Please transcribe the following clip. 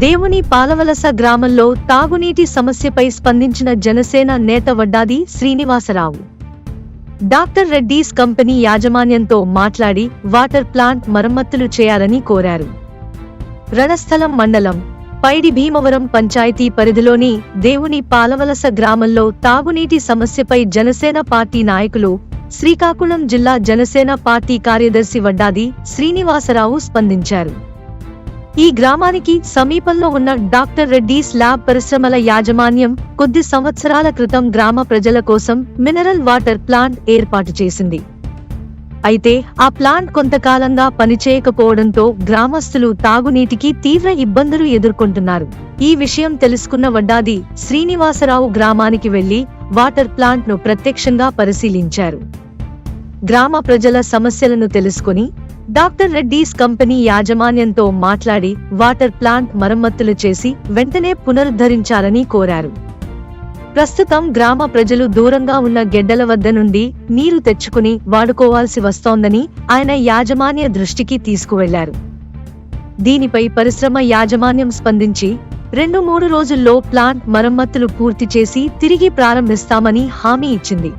దేవుని పాలవలస గ్రామంలో తాగునీటి సమస్యపై స్పందించిన జనసేన నేత వడ్డాది శ్రీనివాసరావు డాక్టర్ రెడ్డీస్ కంపెనీ యాజమాన్యంతో మాట్లాడి వాటర్ ప్లాంట్ మరమ్మతులు చేయాలని కోరారు. రణస్థలం మండలం పైడి భీమవరం పంచాయతీ పరిధిలోని దేవుని పాలవలస గ్రామంలో తాగునీటి సమస్యపై జనసేన పార్టీ నాయకులు, శ్రీకాకుళం జిల్లా జనసేన పార్టీ కార్యదర్శి వడ్డాది శ్రీనివాసరావు స్పందించారు. ఈ గ్రామానికి సమీపంలో ఉన్న డాక్టర్ రెడ్డీస్ ల్యాబ్ పరిశ్రమల యాజమాన్యం కొద్ది సంవత్సరాల క్రితం గ్రామ ప్రజల కోసం మినరల్ వాటర్ ప్లాంట్ ఏర్పాటు చేసింది. అయితే ఆ ప్లాంట్ కొంతకాలంగా పనిచేయకపోవడంతో గ్రామస్తులు తాగునీటికి తీవ్ర ఇబ్బందులు ఎదుర్కొంటున్నారు. ఈ విషయం తెలుసుకున్న వడ్డాది శ్రీనివాసరావు గ్రామానికి వెళ్లి వాటర్ ప్లాంట్ ను ప్రత్యక్షంగా పరిశీలించారు. గ్రామ ప్రజల సమస్యలను తెలుసుకుని డాక్టర్ రెడ్డీస్ కంపెనీ యాజమాన్యంతో మాట్లాడి వాటర్ ప్లాంట్ మరమ్మతులు చేసి వెంటనే పునరుద్ధరించాలని కోరారు. ప్రస్తుతం గ్రామ ప్రజలు దూరంగా ఉన్న గెడ్డల వద్ద నుండి నీరు తెచ్చుకుని వాడుకోవాల్సి వస్తోందని ఆయన యాజమాన్య దృష్టికి తీసుకువెళ్లారు. దీనిపై పరిశ్రమ యాజమాన్యం స్పందించి 2-3 రోజుల్లో ప్లాంట్ మరమ్మతులు పూర్తి చేసి తిరిగి ప్రారంభిస్తామని హామీ ఇచ్చింది.